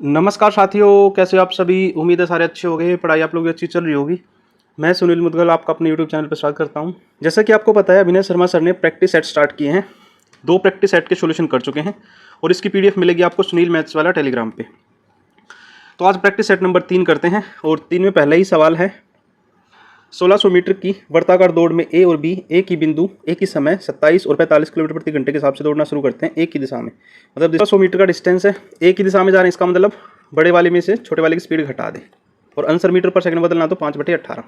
नमस्कार साथियों, कैसे हो आप सभी। उम्मीद है सारे अच्छे हो गए, पढ़ाई आप लोगों की अच्छी चल रही होगी। मैं सुनील मुदगल आपका अपने यूट्यूब चैनल पर स्वागत करता हूं। जैसा कि आपको पता है, अभिनय शर्मा सर ने प्रैक्टिस सेट स्टार्ट किए हैं। 2 प्रैक्टिस सेट के सॉल्यूशन कर चुके हैं और इसकी पीडीएफ मिलेगी आपको सुनील मैथ्स वाला टेलीग्राम पे। तो आज प्रैक्टिस सेट नंबर 3 करते हैं और 3 में पहला ही सवाल है 1600 मीटर की वर्ताकार दौड़ में ए और बी एक ही बिंदु एक ही समय 27 और 45 किलोमीटर प्रति घंटे के हिसाब से दौड़ना शुरू करते हैं एक ही दिशा में। मतलब 1600 मीटर का डिस्टेंस है, एक ही दिशा में जा रहे हैं, इसका मतलब बड़े वाले में से छोटे वाले की स्पीड घटा दें और आंसर मीटर पर सेकंड बदलना तो 5/18।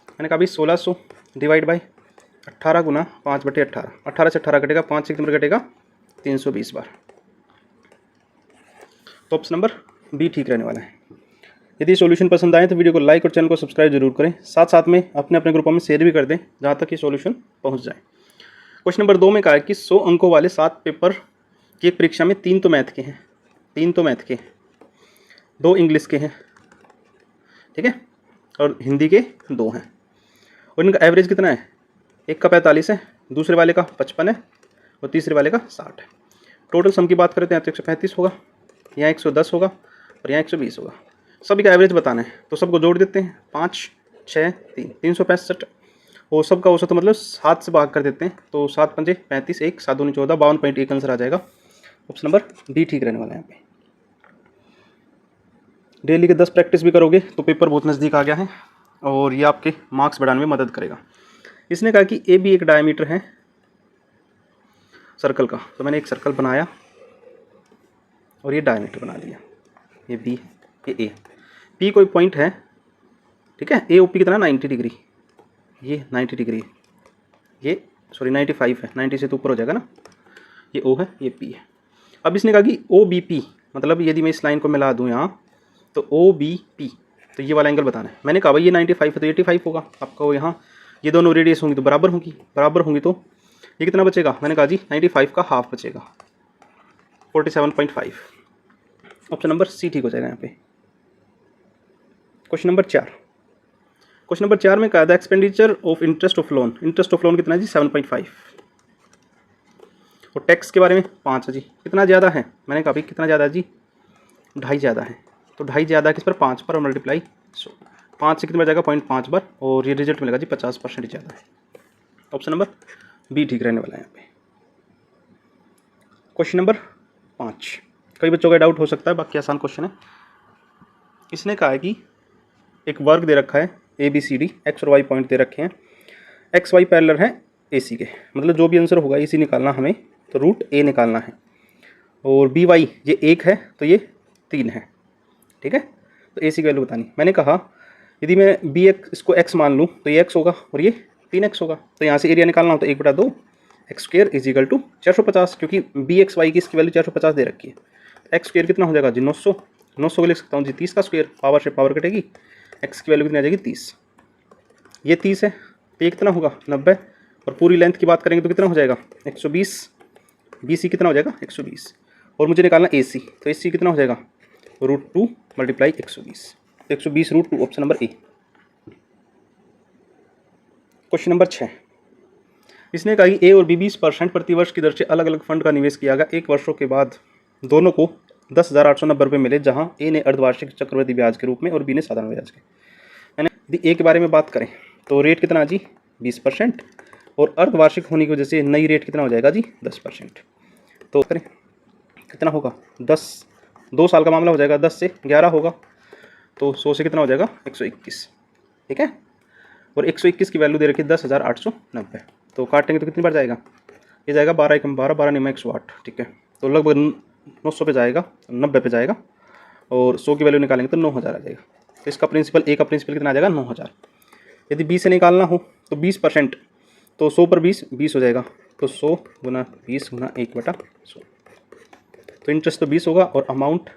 मैंने कहा भाई 1600 डिवाइड बाई 18 गुना 5/18। 18 से 18 कटेगा, 5 से कितने कटेगा 320 बार। तो ऑप्शन नंबर बी ठीक रहने वाला है। यदि सॉल्यूशन पसंद आए तो वीडियो को लाइक और चैनल को सब्सक्राइब जरूर करें, साथ साथ में अपने अपने ग्रुपों में शेयर भी कर दें जहाँ तक ये सॉल्यूशन पहुँच जाए। क्वेश्चन नंबर 2 में कहा है कि 100 अंकों वाले 7 पेपर की एक परीक्षा में 3 तो मैथ के हैं, 3 तो मैथ के, 2 इंग्लिश के हैं, ठीक है, और हिंदी के 2 हैं। और इनका एवरेज कितना है, एक का 45 है, दूसरे वाले का 55 है और तीसरे वाले का 60 है। टोटल सम की बात करें तो यहाँ तो 135 होगा, यहाँ 110 होगा और यहाँ 120 होगा। सभी का एवरेज बताना है तो सबको जोड़ देते हैं, 5 6 3 365 और सबका औसत मतलब 7 से भाग कर देते हैं तो 7 पंजे 35, 1 7 दूनी 14, 52.1 आंसर आ जाएगा। ऑप्शन नंबर डी ठीक रहने वाला है। यहाँ पे डेली के 10 प्रैक्टिस भी करोगे तो पेपर बहुत नज़दीक आ गया है और ये आपके मार्क्स बढ़ाने में मदद करेगा। इसने कहा कि ए बी एक डायमीटर है सर्कल का, तो मैंने एक सर्कल बनाया और ये डायमीटर बना दिया। ये बी है, ये ए, पी कोई पॉइंट है, ठीक है। ए ओ पी कितना 90 डिग्री, ये 90 डिग्री है, ये सॉरी 95 है, 90 से तो ऊपर हो जाएगा ना। ये ओ है, ये पी है। अब इसने कहा कि ओ बी पी, मतलब यदि मैं इस लाइन को मिला दूँ यहाँ तो ओ बी पी, तो ये वाला एंगल बताना है। मैंने कहा भाई ये 95 है तो 85 होगा आपका। वो यहाँ ये दोनों रेडियस होंगी तो बराबर होंगी, बराबर होंगी तो ये कितना बचेगा, मैंने कहा जी 95 का हाफ बचेगा, 47.5। ऑप्शन नंबर सी ठीक हो जाएगा यहाँ पे। क्वेश्चन नंबर 4, क्वेश्चन नंबर 4 में कहा था expenditure of interest of loan, interest of loan कितना है जी 7.5 और टैक्स के बारे में 5 है जी। कितना ज़्यादा है, मैंने कहा भाई कितना ज़्यादा है जी 2.5 ज़्यादा है, तो 2.5 ज़्यादा किस पर 5 पर और मल्टीप्लाई 5 से कितना जाएगा 0.5 बार और ये रिजल्ट मिलेगा जी 50% ज़्यादा है। ऑप्शन नंबर बी ठीक रहने वाला है यहाँ पे। क्वेश्चन नंबर 5, कई बच्चों का डाउट हो सकता है, बाकी आसान क्वेश्चन है। इसने कहा है कि एक वर्ग दे रखा है A B C D, x और वाई पॉइंट दे रखे हैं, एक्स वाई पैरेलल है ए सी के, मतलब जो भी आंसर होगा ए सी निकालना हमें, तो रूट ए निकालना है। और बी वाई ये 1 है तो ये 3 है, ठीक है। तो ए सी की वैल्यू बतानी। मैंने कहा यदि मैं बी एक्स इसको एक्स मान लूँ तो ये एक्स होगा और ये 3x होगा, तो यहाँ से एरिया निकालना हो तो 1/2 x square is equal to 450, क्योंकि बी एक्स वाई की इसकी वैल्यू 450 दे रखी है। एक्स स्क्वेयर कितना हो जाएगा जी 900, 900 को लिख सकता हूँ जी 30 का स्क्वेयर, पावर से पावर कटेगी, एक्स की वैल्यू कितनी आ जाएगी 30, ये 30 है तो ये कितना होगा 90, और पूरी लेंथ की बात करेंगे तो कितना हो जाएगा 120, बी सी कितना हो जाएगा 120, और मुझे निकालना ए सी, तो ए सी कितना हो जाएगा √2 मल्टीप्लाई 120, तो 120 √2, option number A. Question number 6, इसने कहा कि ए और बी 20% प्रतिवर्ष की दर से अलग अलग फंड का निवेश किया गया, 1 वर्षों के बाद दोनों को 10,890 रुपये मिले, जहां ए ने अर्धवार्षिक चक्रवृद्धि ब्याज के रूप में और बी ने साधारण ब्याज के। मैंने यदि ए के बारे में बात करें तो रेट कितना जी 20%, और अर्धवार्षिक होने की वजह से नई रेट कितना हो जाएगा जी 10%। तो करें कितना होगा 10, 2 साल का मामला हो जाएगा, 10 से 11 होगा, तो 100 से कितना हो जाएगा 121, ठीक है। और 121 की वैल्यू दे रखी है 10,890, तो काटेंगे तो कितनी बार जाएगा, ये जाएगा 12 एकम 12, 12 नियम 108, ठीक है। तो लगभग 900 पे जाएगा, 90 पे जाएगा, और 100 की वैल्यू निकालेंगे तो 9,000 आ जाएगा। तो इसका प्रिंसिपल, ए का प्रिंसिपल कितना आ जाएगा 9,000। यदि बी से निकालना हो तो 20%, तो 100 पर 20 20 हो जाएगा, तो 100 गुना 20 गुना 1/100, तो इंटरेस्ट तो 20 होगा और अमाउंट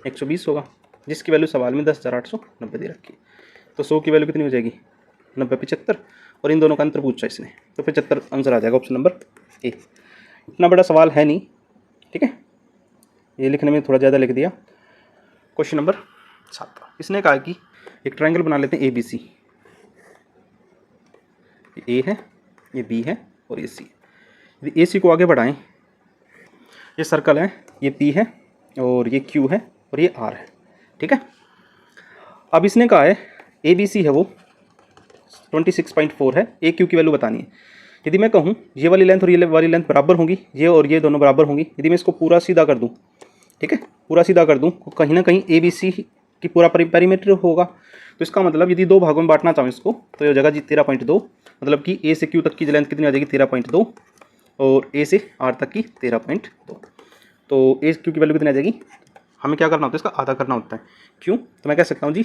120 होगा, जिसकी वैल्यू सवाल में 10,890 दे रखी है। तो 100 की वैल्यू कितनी हो जाएगी 90 75, और इन दोनों का अंतर पूछा इसने, तो 75 आंसर आ जाएगा, ऑप्शन नंबर ए। इतना बड़ा सवाल है नहीं, ठीक है, ये लिखने में थोड़ा ज़्यादा लिख दिया। क्वेश्चन नंबर 7, इसने कहा कि एक ट्रायंगल बना लेते हैं ए बी सी, ये ए है, ये बी है और ये सी है। यदि ए सी को आगे बढ़ाएं, ये सर्कल है, ये पी है और ये Q है और ये R है, ठीक है। अब इसने कहा है ABC है वो 26.4 है, AQ की वैल्यू बतानी है। यदि मैं कहूँ ये वाली लेंथ और ये वाली लेंथ बराबर होंगी, ये और ये दोनों बराबर होंगी, यदि मैं इसको पूरा सीधा कर दूँ, ठीक है, पूरा सीधा कर दूँ, कहीं ना कहीं ABC की पूरा पेरीमीटर होगा। तो इसका मतलब यदि दो भागों में बांटना चाहूँ इसको तो ये हो जाएगा जी 13.2, मतलब कि A से Q तक की लेंथ कितनी आ जाएगी 13.2 और A से R तक की 13.2। तो A Q की वैल्यू कितनी आ जाएगी, हमें क्या करना होता है, इसका आधा करना होता है। क्यों, तो मैं कह सकता हूँ जी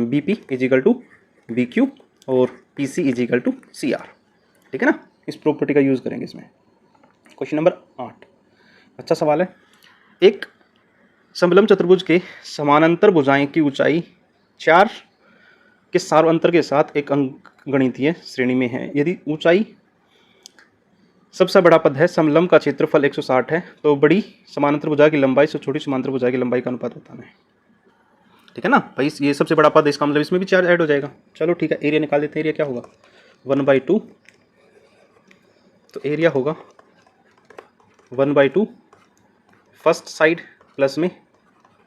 BP is equal to BQ और PC is equal to CR, ठीक है ना। इस प्रॉपर्टी का यूज़ करेंगे इसमें। क्वेश्चन नंबर 8, अच्छा सवाल है। एक समलंब चतुर्भुज के समानांतर भुजाएं की ऊंचाई 4 के सार्व अंतर के साथ एक अंकगणितीय श्रेणी में है। यदि ऊंचाई सबसे बड़ा पद है, समलंब का क्षेत्रफल 160 है, तो बड़ी समानांतर भुजा की लंबाई से छोटी समानांतर भुजा की लंबाई का अनुपात होता है, ठीक है ना भाई। ये सबसे बड़ा पद है, इसका मतलब इसमें भी 4 ऐड हो जाएगा। चलो ठीक है, एरिया निकाल देते हैं। एरिया क्या होगा 1/2, तो एरिया होगा 1/2 फर्स्ट साइड प्लस में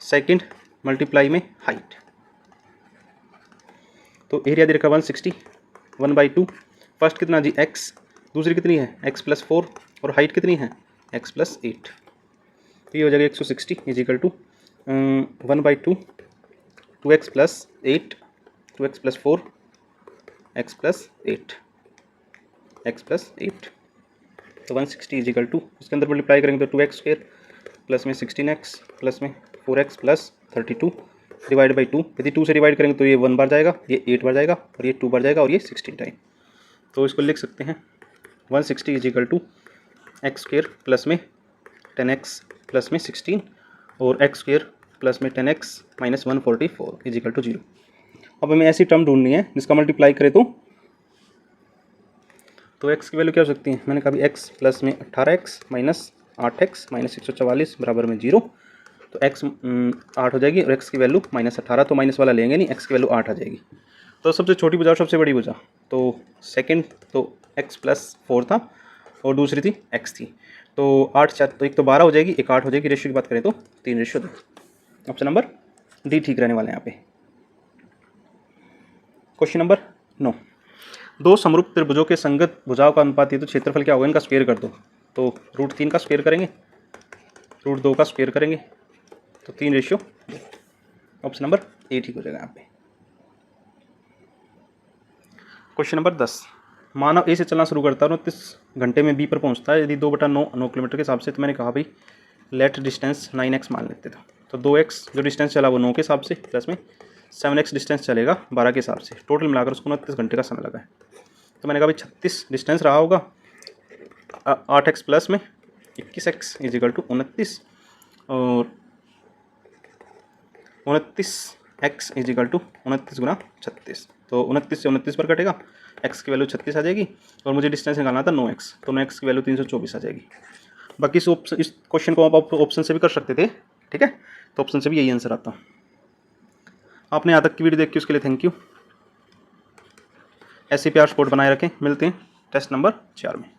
सेकंड मल्टीप्लाई में हाइट। तो एरिया दे रखा 160, 1/2 फर्स्ट कितना जी x, दूसरी कितनी है x+4 और हाइट कितनी है x+8। तो ये हो जाएगा 160 is equal to 1/2 2x+8 2x+4 x+8 x+8। तो 160 इज इक्वल टू, इसके अंदर मल्टीप्लाई करेंगे तो 2x² प्लस में 16x प्लस में 4x प्लस 32 डिवाइड बाई 2। यदि 2 से डिवाइड करेंगे तो ये 1 बार जाएगा, ये 8 बार जाएगा और ये 2 बार जाएगा और ये 16 टाइम। तो इसको लिख सकते हैं 160 is equal to x² plus में 10x प्लस में 16 और x² प्लस में 10x minus 144 is equal to 0। अब हमें ऐसी टर्म ढूंढनी है जिसका मल्टीप्लाई करें तो x की वैल्यू क्या हो सकती है, मैंने कहा भी x प्लस में 18x माइनस 8x माइनस 144 बराबर में 0। तो x 8 हो जाएगी और x की वैल्यू -18, तो माइनस वाला लेंगे नहीं, x की वैल्यू 8 आ जाएगी। तो सबसे छोटी भुजा और सबसे बड़ी भुजा, तो सेकंड तो x+4 था और दूसरी थी x थी। तो 8 4, तो एक तो 12 हो जाएगी, एक 8 हो जाएगी। रेशियो की बात करें तो 3:2। ऑप्शन नंबर डी ठीक रहने वाले हैं यहाँ पे। क्वेश्चन नंबर 9, दो समरूप त्रिभुजों के संगत भुजाओं का अनुपात है, तो क्षेत्रफल क्या होगा, इनका स्क्वायर कर दो। तो √3 का स्क्वायर करेंगे, √2 का स्क्वायर करेंगे, तो 3:2। ऑप्शन नंबर ए ठीक हो जाएगा यहाँ पे। क्वेश्चन नंबर 10, मानव ए से चलना शुरू करता है और 29 घंटे में बी पर पहुंचता है। यदि 2/9 9 किलोमीटर के हिसाब से, तो मैंने कहा भाई लेट डिस्टेंस 9x मान लेते थे। तो 2x जो डिस्टेंस चला वो 9 के हिसाब से, प्लस में 7x डिस्टेंस चलेगा 12 के हिसाब से, टोटल मिलाकर उसको 29 घंटे का समय लगा है। तो मैंने कहा भाई 36 डिस्टेंस रहा होगा, 8x प्लस में 21x इज इक्वल टू 29 और 29x इज इक्वल टू 29 गुना 36। तो 29 से 29 पर कटेगा, x की वैल्यू 36 आ जाएगी और मुझे डिस्टेंस निकालना था 9x, तो 9x की वैल्यू 324 आ जाएगी। बाकी इस क्वेश्चन को आप ऑप्शन से भी कर सकते थे, ठीक है, तो ऑप्शन से भी यही आंसर आता। आपने यहाँ तक की वीडियो देखी उसके लिए थैंक यू। ऐसे प्यार सपोर्ट बनाए रखें। मिलते हैं टेस्ट नंबर 4 में।